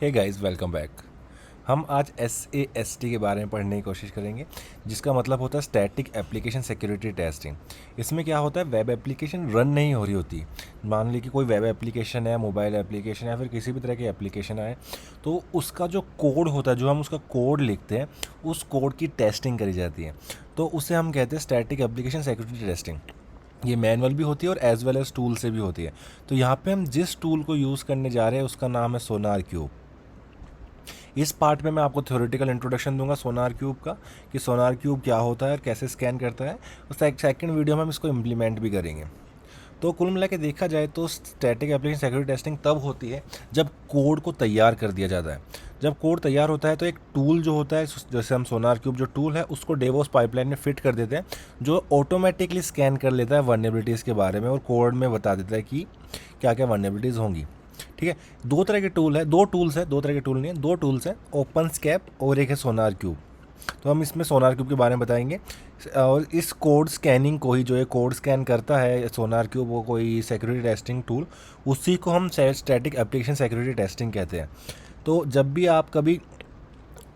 Hey guys, welcome back. हम आज SAST के बारे में पढ़ने की कोशिश करेंगे, जिसका मतलब होता है स्टैटिक एप्लीकेशन सिक्योरिटी टेस्टिंग। इसमें क्या होता है, वेब एप्लीकेशन रन नहीं हो रही होती। मान ली कि कोई वेब एप्लीकेशन है, मोबाइल एप्लीकेशन या फिर किसी भी तरह की एप्लीकेशन है, तो उसका जो कोड होता है, जो हम उसका कोड लिखते हैं, उस कोड की टेस्टिंग करी जाती है। तो उसे हम कहते हैं स्टैटिक एप्लीकेशन सिक्योरिटी टेस्टिंग। ये मैनुअल भी होती है और एज वेल एज टूल से भी होती है। तो यहाँ पे हम जिस टूल को यूज़ करने जा रहे हैं उसका नाम है सोनार क्यूब। इस पार्ट में मैं आपको थ्योरेटिकल इंट्रोडक्शन दूंगा सोनार क्यूब का, कि सोनार क्यूब क्या होता है और कैसे स्कैन करता है। उस सेकंड वीडियो में हम इसको इम्प्लीमेंट भी करेंगे। तो कुल मिला के देखा जाए तो स्टैटिक एप्लीकेशन सिक्योरिटी टेस्टिंग तब होती है जब कोड को तैयार कर दिया जाता है। जब कोड तैयार होता है तो एक टूल जो होता है, जैसे हम सोनार क्यूब जो टूल है उसको डेवोस पाइपलाइन में फिट कर देते हैं, जो ऑटोमेटिकली स्कैन कर लेता है वल्नरेबिलिटीज़ के बारे में और कोड में बता देता है कि क्या क्या वल्नरेबिलिटीज़ होंगी। ठीक है, दो तरह के टूल है, दो टूल्स है, दो तरह के टूल नहीं है, दो टूल्स हैं, ओपन स्कैप और एक है सोनार क्यूब। तो हम इसमें सोनार क्यूब के बारे में बताएंगे। और इस कोड स्कैनिंग को ही, जो ये कोड स्कैन करता है सोनार क्यूब, वो कोई सिक्योरिटी टेस्टिंग टूल, उसी को हम स्टैटिक एप्लीकेशन सिक्योरिटी टेस्टिंग कहते हैं। तो जब भी आप कभी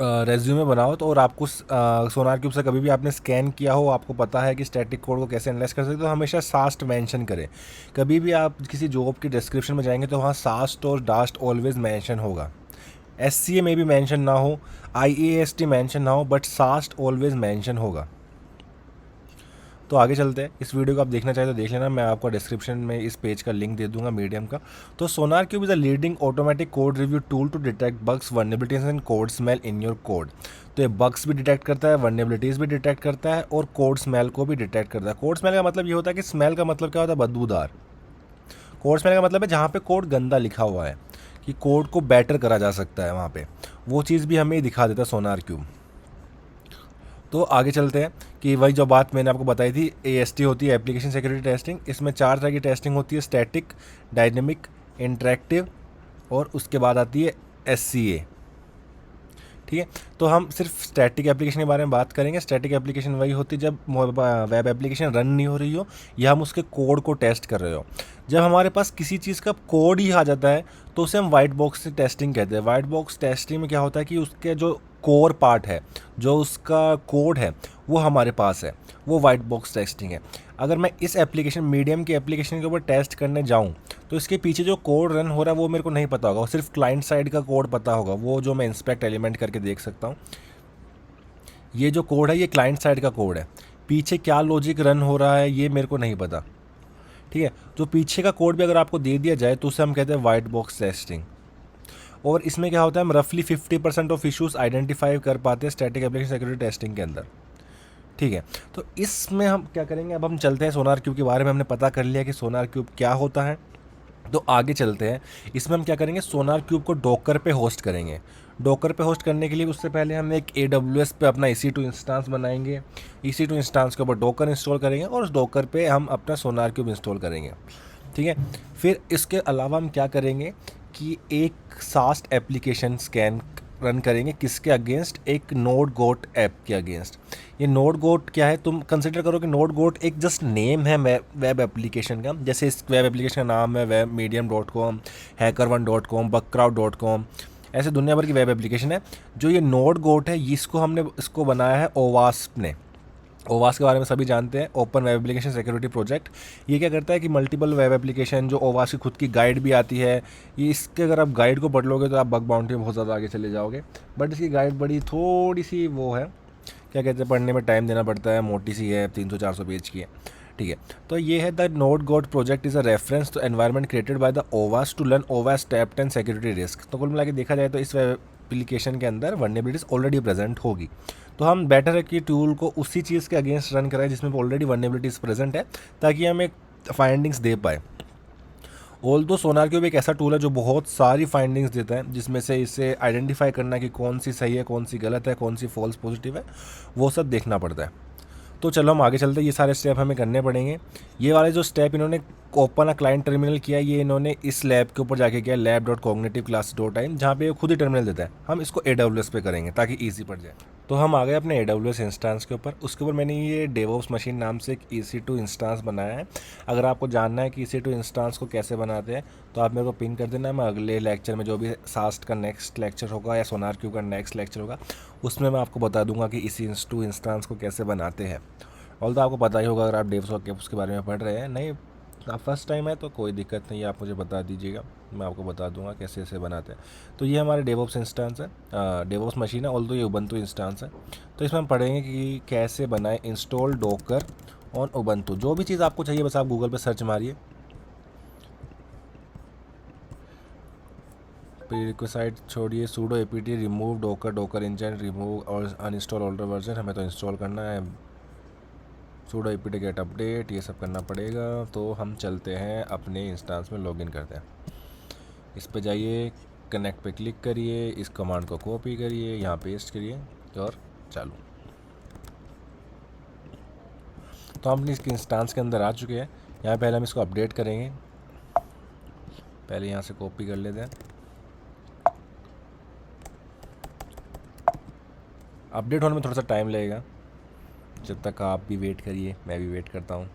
रेज्यूमे बनाओ तो, और आपको सोनार क्यूब से कभी भी आपने स्कैन किया हो, आपको पता है कि स्टैटिक कोड को कैसे एनालाइज कर सकते हो, तो हमेशा सास्ट मेंशन करें। कभी भी आप किसी जॉब की डिस्क्रिप्शन में जाएंगे तो वहाँ सास्ट और डास्ट ऑलवेज मेंशन होगा। SCA में भी मेंशन ना हो, IAST मेंशन ना हो, बट सास्ट ऑलवेज मेंशन होगा। तो आगे चलते हैं। इस वीडियो को आप देखना चाहें तो देख लेना, मैं आपको डिस्क्रिप्शन में इस पेज का लिंक दे दूंगा, मीडियम का। तो SonarQube is a leading automatic code review tool to detect bugs, vulnerabilities and code smell in your code. तो ये बग्स भी डिटेक्ट करता है, वल्नरेबिलिटीज़ भी डिटेक्ट करता है और कोड स्मेल को भी डिटेक्ट करता है। कोड स्मेल का मतलब ये होता है कि स्मेल का मतलब क्या होता है, बदबूदार। कोड स्मेल का मतलब है जहाँ पे कोड गंदा लिखा हुआ है, कि कोड को बेटर करा जा सकता है, वहाँ पे वो चीज़ भी हमें दिखा देता है सोनार क्यूब। तो आगे चलते हैं कि वही जो बात मैंने आपको बताई थी, AST होती है एप्लीकेशन सिक्योरिटी टेस्टिंग। इसमें 4 तरह की टेस्टिंग होती है, स्टैटिक, डायनेमिक, इंटरेक्टिव और उसके बाद आती है SCA। ठीक है, तो हम सिर्फ स्टैटिक एप्लीकेशन के बारे में बात करेंगे। स्टैटिक एप्लीकेशन वही होती है जब वेब एप्लीकेशन रन नहीं हो रही हो या हम उसके कोड को टेस्ट कर रहे हो। जब हमारे पास किसी चीज़ का कोड ही आ जाता है तो उसे हम वाइट बॉक्स टेस्टिंग कहते हैं। वाइट बॉक्स टेस्टिंग में क्या होता है कि उसके जो कोर पार्ट है, जो उसका कोड है, वो हमारे पास है, वो वाइट बॉक्स टेस्टिंग है। अगर मैं इस एप्लीकेशन, मीडियम की एप्लीकेशन के ऊपर टेस्ट करने जाऊं तो इसके पीछे जो कोड रन हो रहा है वो मेरे को नहीं पता होगा, सिर्फ क्लाइंट साइड का कोड पता होगा, वो जो मैं इंस्पेक्ट एलिमेंट करके देख सकता हूँ। ये जो कोड है ये क्लाइंट साइड का कोड है, पीछे क्या लॉजिक रन हो रहा है ये मेरे को नहीं पता। ठीक है, जो पीछे का कोड भी अगर आपको दे दिया जाए तो उसे हम कहते हैं वाइट बॉक्स टेस्टिंग। और इसमें क्या होता है, हम रफली 50% ऑफ इश्यूज आइडेंटिफाई कर पाते हैं स्टैटिक एप्लीकेशन सिक्योरिटी टेस्टिंग के अंदर। ठीक है, तो इसमें हम क्या करेंगे, अब हम चलते हैं सोनार क्यूब के बारे में हमने पता कर लिया कि सोनार क्यूब क्या होता है। तो आगे चलते हैं, इसमें हम क्या करेंगे, सोनार क्यूब को डॉकर पे होस्ट करेंगे। डॉकर पे होस्ट करने के लिए उससे पहले हम एक AWS पे अपना EC2 इंस्टांस बनाएंगे। EC2 इंस्टांस के ऊपर डॉकर इंस्टॉल करेंगे और उस डॉकर पे हम अपना सोनार क्यूब इंस्टॉल करेंगे। ठीक है, फिर इसके अलावा हम क्या करेंगे कि एक सास्ट एप्लीकेशन स्कैन रन करेंगे, किसके अगेंस्ट, एक नोड गोट ऐप के अगेंस्ट। ये नोड गोट क्या है, तुम कंसिडर करो कि नोड गोट एक जस्ट नेम है वेब एप्लीकेशन का। जैसे इस वेब एप्लीकेशन का नाम है webmedium.com, hackerone.com, bugcrowd.com, ऐसे दुनिया भर की वेब एप्लीकेशन है। जो ये नोड गोट है, इसको बनाया है ओवास्प ने। ओवास के बारे में सभी जानते हैं, open web application security project. ये क्या करता है कि मल्टीपल वेब एप्लीकेशन, जो ओवास की खुद की गाइड भी आती है, ये इसके अगर आप गाइड को पढ़ लोगे तो आप बग बाउंटी में बहुत ज़्यादा आगे चले जाओगे। बट इसकी गाइड बड़ी थोड़ी सी वो है, क्या कहते हैं, पढ़ने में टाइम देना पड़ता है, मोटी सी है, 300-400 पेज की है। ठीक है, तो ये है the node goat project is a reference to environment created by the ओवास to learn ओवास step 10 security risk. तो कुल मिला के देखा जाए तो इस वेब एप्लीकेशन के अंदर वल्नरेबिलिटीज ऑलरेडी प्रेजेंट होगी। तो हम बेटर है कि टूल को उसी चीज़ के अगेंस्ट रन कराएं जिसमें ऑलरेडी वल्नरेबिलिटीज प्रेजेंट है, ताकि हम एक फाइंडिंग्स दे पाए। ऑल्दो सोनार क्यूब एक ऐसा टूल है जो बहुत सारी फाइंडिंग्स देता है, जिसमें से इसे आइडेंटिफाई करना कि कौन सी सही है, कौन सी गलत है, कौन सी फॉल्स पॉजिटिव है, वो सब देखना पड़ता है। तो चलो हम आगे चलते हैं, ये सारे स्टेप हमें करने पड़ेंगे। ये वाले जो स्टेप इन्होंने ओपन अ क्लाइंट टर्मिनल किया, ये इन्होंने इस लैब के ऊपर जाके किया, lab.cognitiveClasses.in, जहाँ पे खुद ही टर्मिनल देता है। हम इसको AWS पे करेंगे ताकि ईजी पड़ जाए। तो हम आ गए अपने AWS इंस्टेंस के ऊपर। उसके ऊपर मैंने ये डेवऑप्स मशीन नाम से एक EC2 इंस्टेंस बनाया है। अगर आपको जानना है कि EC2 इंस्टेंस को कैसे बनाते हैं तो आप मेरे को पिन कर देना। मैं अगले लेक्चर में, जो भी सास्ट का नेक्स्ट लेक्चर होगा या सोनार क्यूब का नेक्स्ट लेक्चर होगा, उसमें मैं आपको बता दूंगा कि EC2 इंस्टेंस को कैसे बनाते हैं। ऑल तो आपको पता ही होगा अगर आप डेवऑप्स के बारे में पढ़ रहे हैं। नहीं, आप फर्स्ट टाइम है तो कोई दिक्कत नहीं है, आप मुझे बता दीजिएगा, मैं आपको बता दूंगा कैसे कैसे बनाते हैं। तो ये हमारे डेवऑप्स इंस्टेंस है, डेवऑप्स मशीन है, ऑल्दो ये उबंटू इंस्टेंस है। तो इसमें हम पढ़ेंगे कि कैसे बनाए इंस्टॉल डोकर ऑन उबंटू। जो भी चीज़ आपको चाहिए बस आप गूगल पे सर्च मारिए। प्रीरिक्विसाइट छोड़िए, pseudo apt remove docker engine, remove और अनइंस्टॉल ओल्डर वर्जन। हमें तो इंस्टॉल करना है। सूडो apt गेट अपडेट, ये सब करना पड़ेगा। तो हम चलते हैं अपने इंस्टेंस में, लॉगिन करते हैं। इस पे जाइए, कनेक्ट पे क्लिक करिए, इस कमांड को कॉपी करिए, यहाँ पेस्ट करिए और चालू। तो हम अपनी इसके इंस्टेंस के अंदर आ चुके हैं। यहाँ पहले हम इसको अपडेट करेंगे। पहले यहाँ से कॉपी कर लेते हैं। अपडेट होने में थोड़ा सा टाइम लगेगा, जब तक आप भी वेट करिए, मैं भी वेट करता हूँ।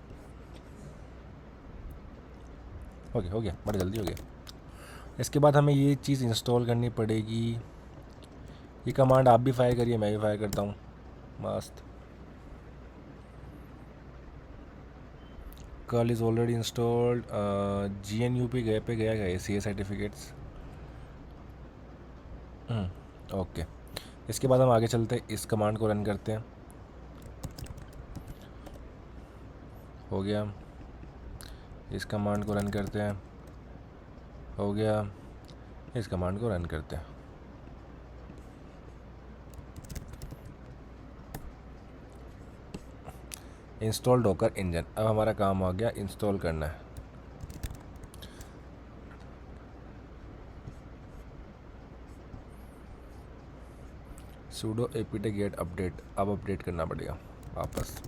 हो गया, बड़ा जल्दी हो गया। इसके बाद हमें ये चीज़ इंस्टॉल करनी पड़ेगी। ये कमांड आप भी फायर करिए, मैं भी फायर करता हूँ। मस्त। Curl is already installed. GNU पे गया ACA सर्टिफिकेट्स। ओके। इसके बाद हम आगे चलते हैं, इस कमांड को रन करते हैं। हो गया। इस कमांड को रन करते हैं। हो गया। इस कमांड को रन करते हैं। Install docker engine. अब हमारा काम आ गया इंस्टॉल करना है। सूडो apt गेट अपडेट, अब अपडेट करना पड़ेगा। वापस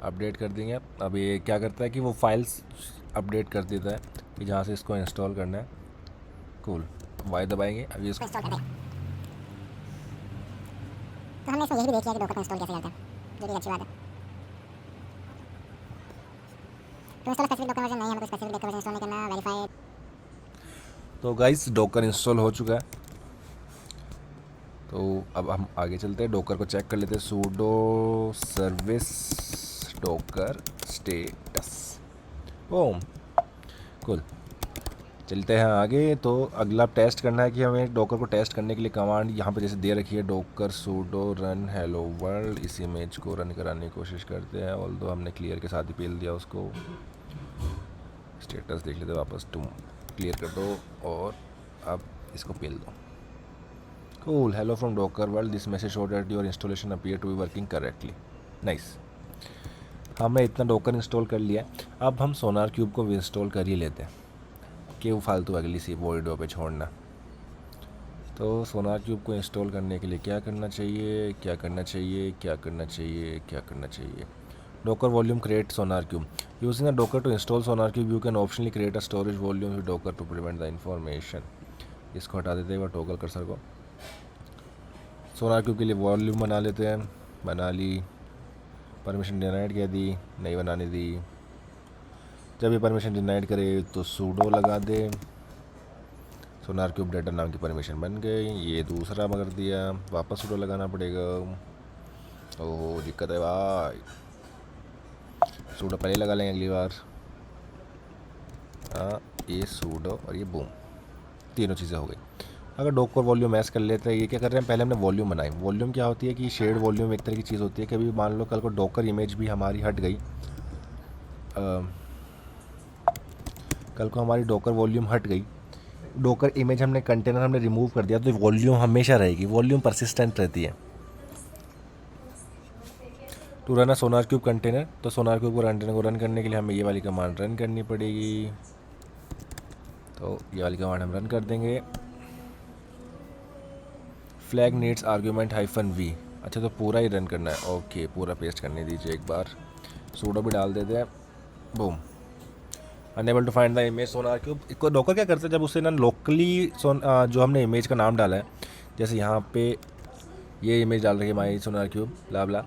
अपडेट कर देंगे। अब ये क्या करता है कि वो फाइल्स अपडेट कर देता है कि जहाँ से इसको इंस्टॉल करना है। कूल। वाई दबाएंगे, अब ये इसको इंस्टॉल कर दें। तो हमने इसमें यही भी देख लिया कि डॉकर को इंस्टॉल कैसे करते हैं, जो भी अच्छी बात है। तो इंस्टॉल स्पेसिफिक डॉकर वर्जन नहीं, हमें कोई स्पेसिफिक डॉकर वर्जन इंस्टॉल नहीं करना। वेरीफाइड। तो गाइस डोकर इंस्टॉल हो चुका है। तो अब हम आगे चलते हैं, डोकर को चेक कर लेते हैं। Sudo service docker status. ओम कूल। चलते हैं आगे। तो अगला टेस्ट करना है कि हमें डोकर को टेस्ट करने के लिए कमांड यहाँ पे जैसे दे रखी है, docker pseudo run hello world. इस इमेज को रन कराने की कोशिश करते हैं, ऑल्दो हमने क्लियर के साथ ही पेल दिया उसको। स्टेटस देख लेते वापस, तुम क्लियर कर दो और अब इसको पेल दो। Cool. Hello from Docker world, this message show that your installation appear to be working correctly. Nice. हमने इतना डोकर इंस्टॉल कर लिया। अब हम सोनार क्यूब को भी इंस्टॉल कर ही लेते हैं कि वो फालतू अगली सी वीडियो पे छोड़ना। तो सोनार क्यूब को इंस्टॉल करने के लिए क्या करना चाहिए, क्या करना चाहिए, क्या करना चाहिए, क्या करना चाहिए। Docker volume create SonarQube. Using a Docker to install SonarQube you can optionally create a storage volume with Docker to prevent the information. इसको हटा देते हैं टोगल कर्सर को। सोनार क्यूब के लिए वॉल्यूम बना लेते हैं। बना ली। परमिशन डिनाइड कह दी, नहीं बनाने दी। जब ये परमिशन डिनाइड करे तो सूडो लगा दे। सोनार क्यूब डेटा नाम की परमिशन बन गई। ये दूसरा कर दिया, वापस सूडो लगाना पड़ेगा। ओह दिक्कत है भाई, सूडो पहले लगा लेंगे अगली बार। हाँ, ये सूडो और ये बूम, तीनों चीज़ें हो गई। अगर डोकर वॉल्यूम ऐस कर लेते हैं, ये क्या कर रहे हैं, पहले हमने वॉल्यूम बनाई। वॉल्यूम क्या होती है कि शेड वॉल्यूम एक तरह की चीज़ होती है। कभी मान लो कल को डोकर इमेज भी हमारी हट गई, कल को हमारी डोकर वॉल्यूम हट गई, डोकर इमेज हमने कंटेनर हमने रिमूव कर दिया, तो वॉल्यूम हमेशा रहेगी, वॉल्यूम परसिस्टेंट रहती है। To run a SonarQube container, तो सोनार क्यूब को रन करने के लिए हमें ये वाली कमांड रन करनी पड़ेगी। तो ये वाली कमांड हम रन कर देंगे। Flag needs argument -v। अच्छा, तो पूरा ही रन करना है। ओके, पूरा पेस्ट करने दीजिए एक बार। सूडो भी डाल देते हैं। Boom. Unable to find the image SonarQube. इसको डोकर क्या करते हैं, जब उसे ना लोकली जो हमने इमेज का नाम डाला है, जैसे यहाँ पे ये इमेज डाल रही है माई सोनार क्यूब ब्ला ब्ला।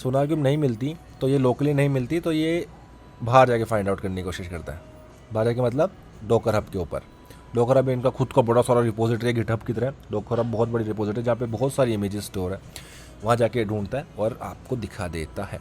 सोनार क्यूब नहीं मिलती तो ये लोकली नहीं मिलती तो ये बाहर जाके फाइंड आउट करने की कोशिश करता है। बाहर जाके मतलब डॉकर हब के ऊपर। डॉकर हब इनका खुद का बड़ा सारा रिपोजिटरी है गिटहब की तरह। डॉकर हब बहुत बड़ी रिपोजिटरी है जहाँ पे बहुत सारी इमेजेस स्टोर है। वहाँ जाके ढूंढता है और आपको दिखा देता है।